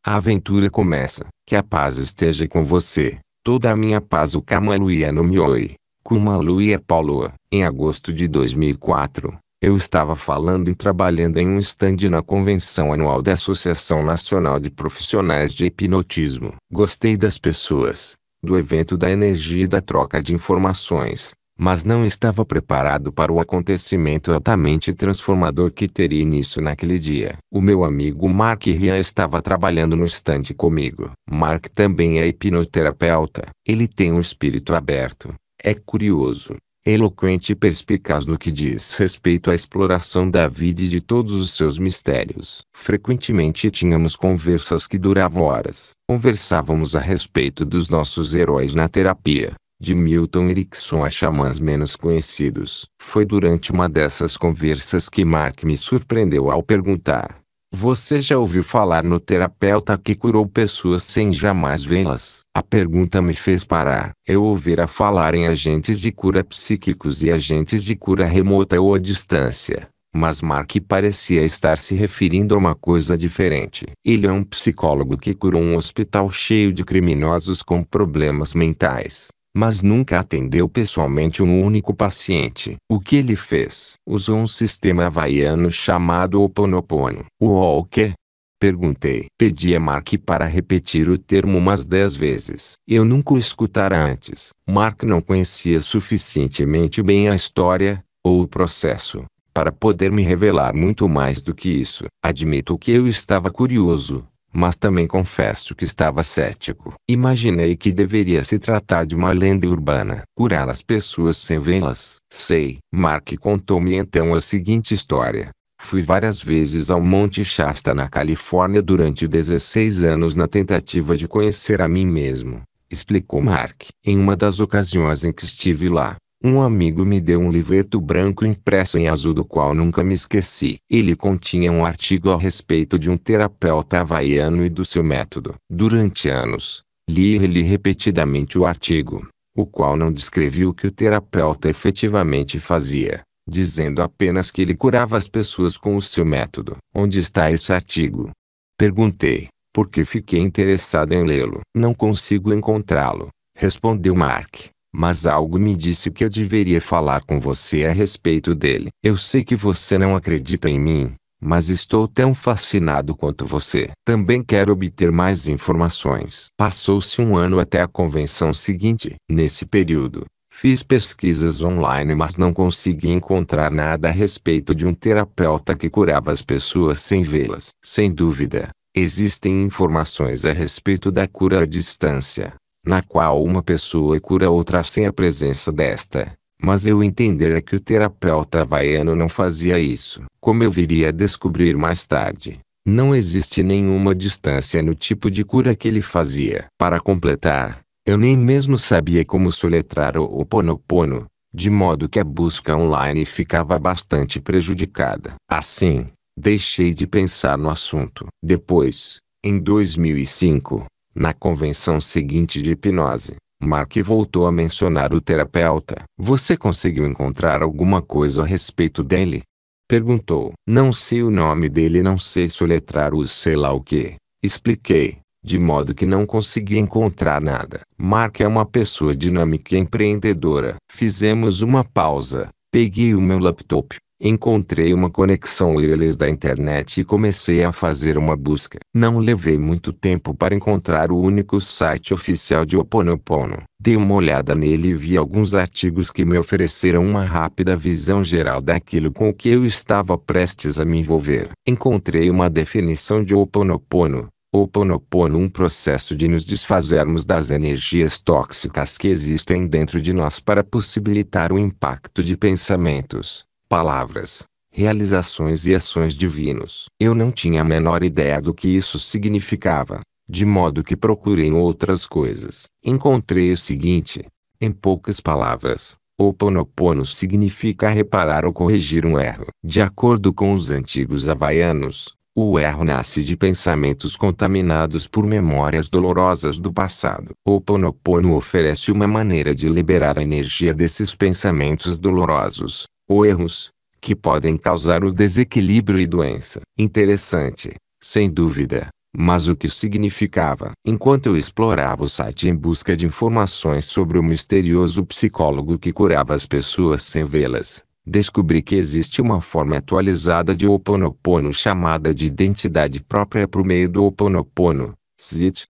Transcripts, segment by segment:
A aventura começa. Que a paz esteja com você. Toda a minha paz o Kamaluia no Mioi. Kumaluia Paulua. Em agosto de 2004, eu estava falando e trabalhando em um estande na convenção anual da Associação Nacional de Profissionais de Hipnotismo. Gostei das pessoas, do evento, da energia e da troca de informações, mas não estava preparado para o acontecimento altamente transformador que teria início naquele dia. O meu amigo Mark Rian estava trabalhando no estande comigo. Mark também é hipnoterapeuta. Ele tem um espírito aberto, é curioso, eloquente e perspicaz no que diz respeito à exploração da vida e de todos os seus mistérios. Frequentemente tínhamos conversas que duravam horas. Conversávamos a respeito dos nossos heróis na terapia, de Milton Erickson a xamãs menos conhecidos. Foi durante uma dessas conversas que Mark me surpreendeu ao perguntar: "Você já ouviu falar no terapeuta que curou pessoas sem jamais vê-las?" A pergunta me fez parar. Eu ouvira falar em agentes de cura psíquicos e agentes de cura remota ou à distância, mas Mark parecia estar se referindo a uma coisa diferente. Ele é um psicólogo que curou um hospital cheio de criminosos com problemas mentais, mas nunca atendeu pessoalmente um único paciente. O que ele fez? Usou um sistema havaiano chamado Ho'oponopono. O quê? Perguntei. Pedi a Mark para repetir o termo umas 10 vezes. Eu nunca o escutara antes. Mark não conhecia suficientemente bem a história, ou o processo, para poder me revelar muito mais do que isso. Admito que eu estava curioso, mas também confesso que estava cético. Imaginei que deveria se tratar de uma lenda urbana. Curar as pessoas sem vê-las. Sei. Mark contou-me então a seguinte história. Fui várias vezes ao Monte Shasta na Califórnia durante 16 anos na tentativa de conhecer a mim mesmo, explicou Mark. Em uma das ocasiões em que estive lá, um amigo me deu um livreto branco impresso em azul do qual nunca me esqueci. Ele continha um artigo a respeito de um terapeuta havaiano e do seu método. Durante anos, li e reli repetidamente o artigo, o qual não descrevia o que o terapeuta efetivamente fazia, dizendo apenas que ele curava as pessoas com o seu método. Onde está esse artigo? Perguntei, porque fiquei interessado em lê-lo. Não consigo encontrá-lo, respondeu Mark. Mas algo me disse que eu deveria falar com você a respeito dele. Eu sei que você não acredita em mim, mas estou tão fascinado quanto você. Também quero obter mais informações. Passou-se um ano até a convenção seguinte. Nesse período, fiz pesquisas online mas não consegui encontrar nada a respeito de um terapeuta que curava as pessoas sem vê-las. Sem dúvida, existem informações a respeito da cura à distância, na qual uma pessoa cura outra sem a presença desta, mas eu entendera que o terapeuta havaiano não fazia isso. Como eu viria a descobrir mais tarde, não existe nenhuma distância no tipo de cura que ele fazia. Para completar, eu nem mesmo sabia como soletrar o Ho'oponopono, de modo que a busca online ficava bastante prejudicada. Assim, deixei de pensar no assunto. Depois, em 2005, na convenção seguinte de hipnose, Mark voltou a mencionar o terapeuta. Você conseguiu encontrar alguma coisa a respeito dele? Perguntou. Não sei o nome dele e não sei soletrar o sei lá o que, expliquei, de modo que não consegui encontrar nada. Mark é uma pessoa dinâmica e empreendedora. Fizemos uma pausa, peguei o meu laptop, encontrei uma conexão wireless da internet e comecei a fazer uma busca. Não levei muito tempo para encontrar o único site oficial de Ho'oponopono. Dei uma olhada nele e vi alguns artigos que me ofereceram uma rápida visão geral daquilo com o que eu estava prestes a me envolver. Encontrei uma definição de Ho'oponopono. Ho'oponopono, um processo de nos desfazermos das energias tóxicas que existem dentro de nós para possibilitar o impacto de pensamentos, palavras, realizações e ações divinos. Eu não tinha a menor ideia do que isso significava, de modo que procurei outras coisas. Encontrei o seguinte: em poucas palavras, Ho'oponopono significa reparar ou corrigir um erro. De acordo com os antigos havaianos, o erro nasce de pensamentos contaminados por memórias dolorosas do passado. Ho'oponopono oferece uma maneira de liberar a energia desses pensamentos dolorosos, ou erros, que podem causar o desequilíbrio e doença. Interessante, sem dúvida, Mas o que significava? Enquanto eu explorava o site em busca de informações sobre o misterioso psicólogo que curava as pessoas sem vê-las, descobri que existe uma forma atualizada de Ho'oponopono chamada de identidade própria por meio do Ho'oponopono, ZIT.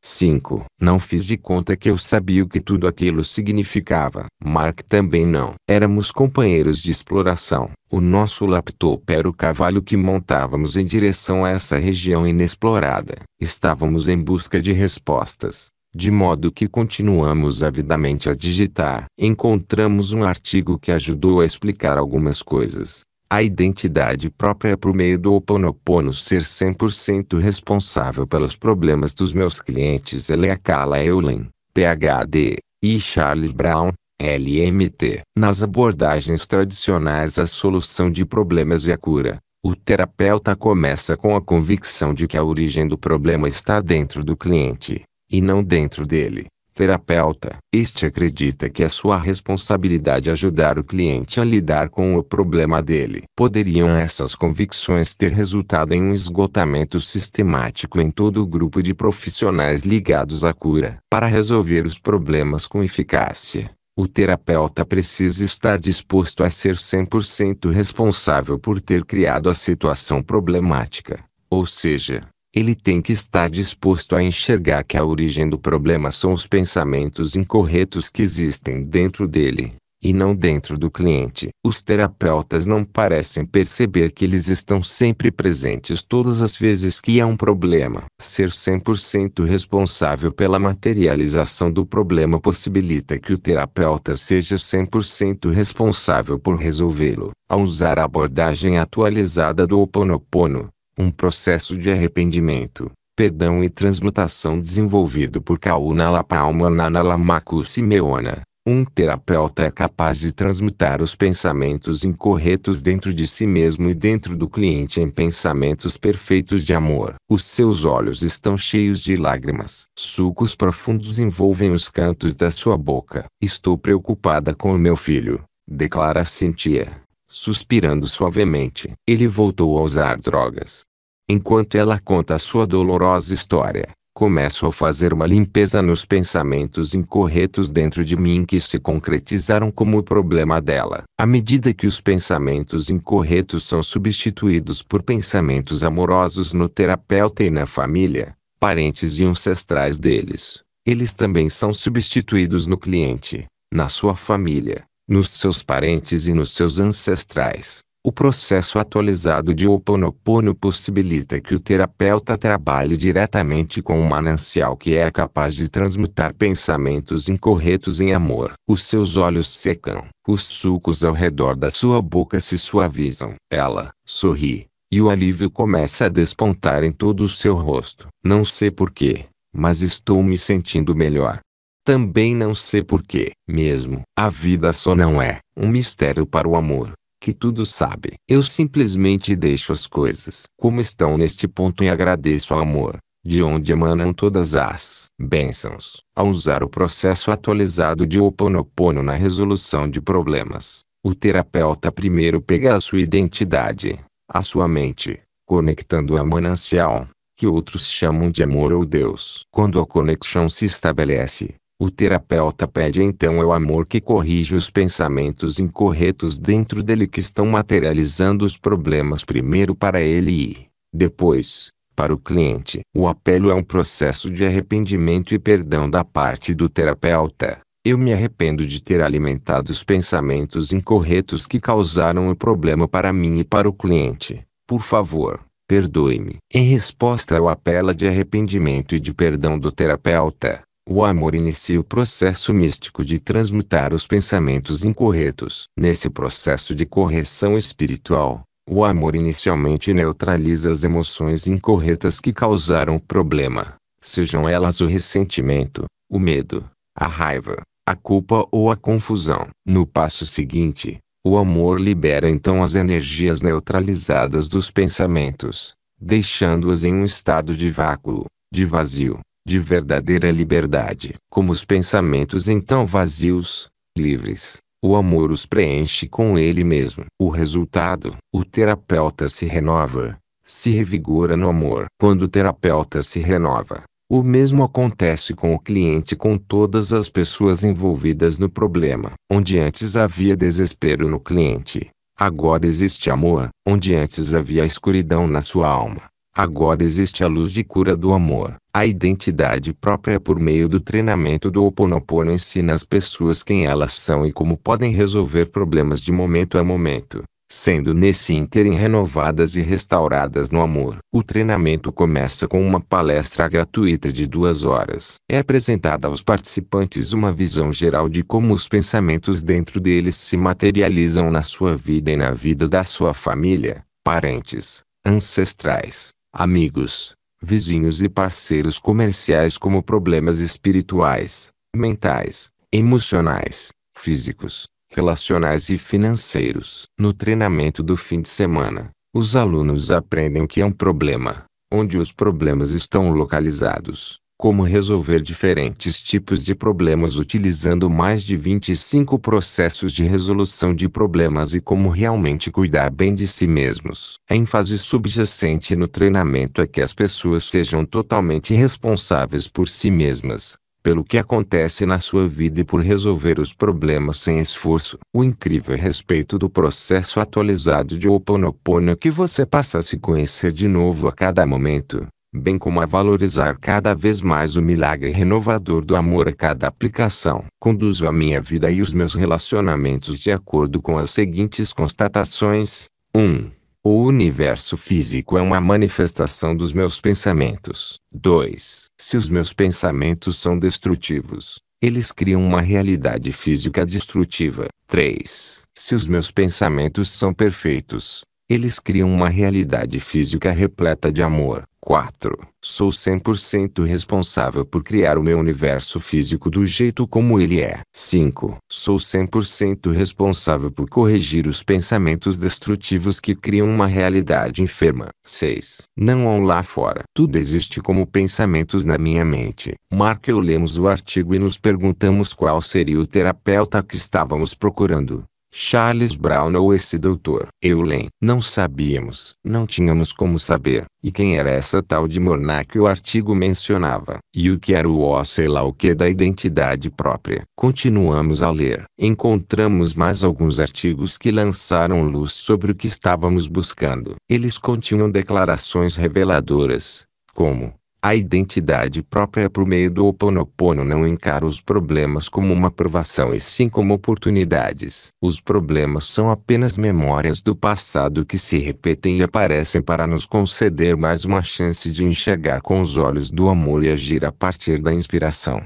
5. Não fiz de conta que eu sabia o que tudo aquilo significava. Mark também não. Éramos companheiros de exploração. O nosso laptop era o cavalo que montávamos em direção a essa região inexplorada. Estávamos em busca de respostas, de modo que continuamos avidamente a digitar. Encontramos um artigo que ajudou a explicar algumas coisas. A identidade própria por meio do Ho'oponopono ser 100% responsável pelos problemas dos meus clientes. Kala Eulen, PhD, e Charles Brown, LMT. Nas abordagens tradicionais a solução de problemas e a cura, o terapeuta começa com a convicção de que a origem do problema está dentro do cliente, e não dentro dele. Terapeuta. Este acredita que é sua responsabilidade ajudar o cliente a lidar com o problema dele. Poderiam essas convicções ter resultado em um esgotamento sistemático em todo o grupo de profissionais ligados à cura. Para resolver os problemas com eficácia, o terapeuta precisa estar disposto a ser 100% responsável por ter criado a situação problemática. Ou seja, ele tem que estar disposto a enxergar que a origem do problema são os pensamentos incorretos que existem dentro dele, e não dentro do cliente. Os terapeutas não parecem perceber que eles estão sempre presentes todas as vezes que há um problema. Ser 100% responsável pela materialização do problema possibilita que o terapeuta seja 100% responsável por resolvê-lo. Ao usar a abordagem atualizada do Ho'oponopono, um processo de arrependimento, perdão e transmutação desenvolvido por Kaunalapalma Nanalamaku Simeona, um terapeuta é capaz de transmutar os pensamentos incorretos dentro de si mesmo e dentro do cliente em pensamentos perfeitos de amor. Os seus olhos estão cheios de lágrimas. Sulcos profundos envolvem os cantos da sua boca. Estou preocupada com o meu filho, declara Cynthia, suspirando suavemente. Ele voltou a usar drogas. Enquanto ela conta a sua dolorosa história, começo a fazer uma limpeza nos pensamentos incorretos dentro de mim que se concretizaram como o problema dela. À medida que os pensamentos incorretos são substituídos por pensamentos amorosos no terapeuta e na família, parentes e ancestrais deles, eles também são substituídos no cliente, na sua família, nos seus parentes e nos seus ancestrais. O processo atualizado de Ho'oponopono possibilita que o terapeuta trabalhe diretamente com um manancial que é capaz de transmutar pensamentos incorretos em amor. Os seus olhos secam, os sulcos ao redor da sua boca se suavizam. Ela sorri, e o alívio começa a despontar em todo o seu rosto. Não sei porquê, mas estou me sentindo melhor. Também não sei porquê. Mesmo, a vida só não é um mistério para o amor, que tudo sabe. Eu simplesmente deixo as coisas como estão neste ponto e agradeço ao amor, de onde emanam todas as bênçãos. Ao usar o processo atualizado de Ho'oponopono na resolução de problemas, o terapeuta primeiro pega a sua identidade, a sua mente, conectando a manancial, que outros chamam de amor ou Deus. Quando a conexão se estabelece, o terapeuta pede então ao amor que corrija os pensamentos incorretos dentro dele que estão materializando os problemas primeiro para ele e, depois, para o cliente. O apelo é um processo de arrependimento e perdão da parte do terapeuta. Eu me arrependo de ter alimentado os pensamentos incorretos que causaram o problema para mim e para o cliente. Por favor, perdoe-me. Em resposta ao apelo de arrependimento e de perdão do terapeuta, o amor inicia o processo místico de transmutar os pensamentos incorretos. Nesse processo de correção espiritual, o amor inicialmente neutraliza as emoções incorretas que causaram o problema, sejam elas o ressentimento, o medo, a raiva, a culpa ou a confusão. No passo seguinte, o amor libera então as energias neutralizadas dos pensamentos, deixando-as em um estado de vácuo, de vazio, de verdadeira liberdade. Como os pensamentos então vazios, livres, o amor os preenche com ele mesmo. O resultado, o terapeuta se renova, se revigora no amor. Quando o terapeuta se renova, o mesmo acontece com o cliente e com todas as pessoas envolvidas no problema. Onde antes havia desespero no cliente, agora existe amor. Onde antes havia escuridão na sua alma, agora existe a luz de cura do amor. A identidade própria por meio do treinamento do Ho Oponopono ensina às pessoas quem elas são e como podem resolver problemas de momento a momento, sendo nesse ínterim renovadas e restauradas no amor. O treinamento começa com uma palestra gratuita de 2 horas. É apresentada aos participantes uma visão geral de como os pensamentos dentro deles se materializam na sua vida e na vida da sua família, parentes, ancestrais, amigos, vizinhos e parceiros comerciais, como problemas espirituais, mentais, emocionais, físicos, relacionais e financeiros. No treinamento do fim de semana, os alunos aprendem o que é um problema, onde os problemas estão localizados, como resolver diferentes tipos de problemas utilizando mais de 25 processos de resolução de problemas e como realmente cuidar bem de si mesmos. A ênfase subjacente no treinamento é que as pessoas sejam totalmente responsáveis por si mesmas, pelo que acontece na sua vida e por resolver os problemas sem esforço. O incrível respeito do processo atualizado de Ho Oponopono é que você passa a se conhecer de novo a cada momento, bem como a valorizar cada vez mais o milagre renovador do amor a cada aplicação. Conduzo a minha vida e os meus relacionamentos de acordo com as seguintes constatações. 1. O universo físico é uma manifestação dos meus pensamentos. 2. Se os meus pensamentos são destrutivos, eles criam uma realidade física destrutiva. 3. Se os meus pensamentos são perfeitos, eles criam uma realidade física repleta de amor. 4. Sou 100% responsável por criar o meu universo físico do jeito como ele é. 5. Sou 100% responsável por corrigir os pensamentos destrutivos que criam uma realidade enferma. 6. Não há um lá fora. Tudo existe como pensamentos na minha mente. Mark e eu lemos o artigo e nos perguntamos qual seria o terapeuta que estávamos procurando. Charles Brown ou esse doutor Eulen. Não sabíamos. Não tínhamos como saber. E quem era essa tal de Morna que o artigo mencionava? E o que era o ó sei lá o que da identidade própria? Continuamos a ler. Encontramos mais alguns artigos que lançaram luz sobre o que estávamos buscando. Eles continham declarações reveladoras, como: a identidade própria por meio do Ho Oponopono não encara os problemas como uma provação e sim como oportunidades. Os problemas são apenas memórias do passado que se repetem e aparecem para nos conceder mais uma chance de enxergar com os olhos do amor e agir a partir da inspiração.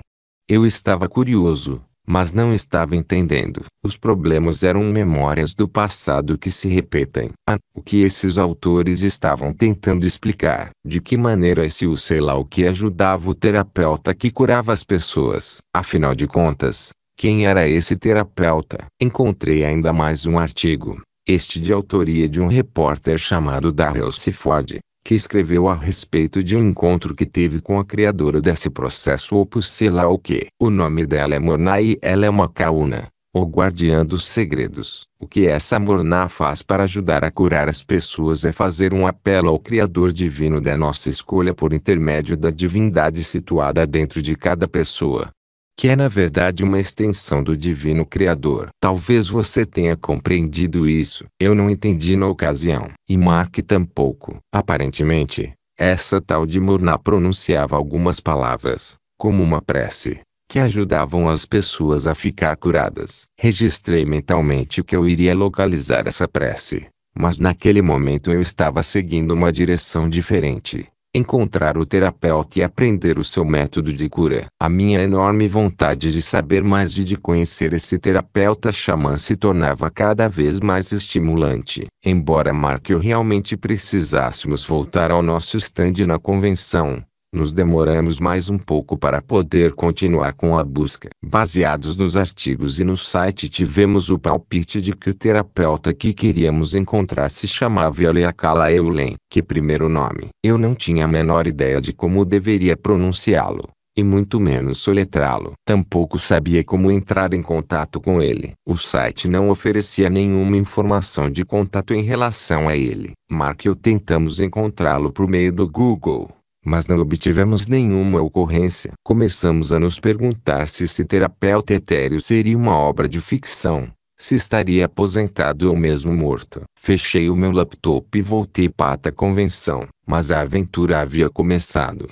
Eu estava curioso, mas não estava entendendo. Os problemas eram memórias do passado que se repetem. O que esses autores estavam tentando explicar? De que maneira esse o sei lá o que ajudava o terapeuta que curava as pessoas? Afinal de contas, quem era esse terapeuta? Encontrei ainda mais um artigo, este de autoria de um repórter chamado Darrell Seaford, que escreveu a respeito de um encontro que teve com a criadora desse processo Opus sei lá o que. O nome dela é Morna e ela é uma Kauna, ou guardiã dos segredos. O que essa Morna faz para ajudar a curar as pessoas é fazer um apelo ao Criador Divino da nossa escolha por intermédio da divindade situada dentro de cada pessoa, que é na verdade uma extensão do Divino Criador. Talvez você tenha compreendido isso. Eu não entendi na ocasião. E Mark tampouco. Aparentemente, essa tal de Morna pronunciava algumas palavras, como uma prece, que ajudavam as pessoas a ficar curadas. Registrei mentalmente que eu iria localizar essa prece, mas naquele momento eu estava seguindo uma direção diferente. Encontrar o terapeuta e aprender o seu método de cura. A minha enorme vontade de saber mais e de conhecer esse terapeuta xamã se tornava cada vez mais estimulante. Embora Mark e eu realmente precisássemos voltar ao nosso stand na convenção, nos demoramos mais um pouco para poder continuar com a busca. Baseados nos artigos e no site, tivemos o palpite de que o terapeuta que queríamos encontrar se chamava Yaleakala Eulen. Que primeiro nome! Eu não tinha a menor ideia de como deveria pronunciá-lo. e muito menos soletrá-lo. Tampouco sabia como entrar em contato com ele. O site não oferecia nenhuma informação de contato em relação a ele. Mark e eu tentamos encontrá-lo por meio do Google, mas não obtivemos nenhuma ocorrência. Começamos a nos perguntar se esse terapeuta etéreo seria uma obra de ficção, se estaria aposentado ou mesmo morto. Fechei o meu laptop e voltei para a convenção, mas a aventura havia começado.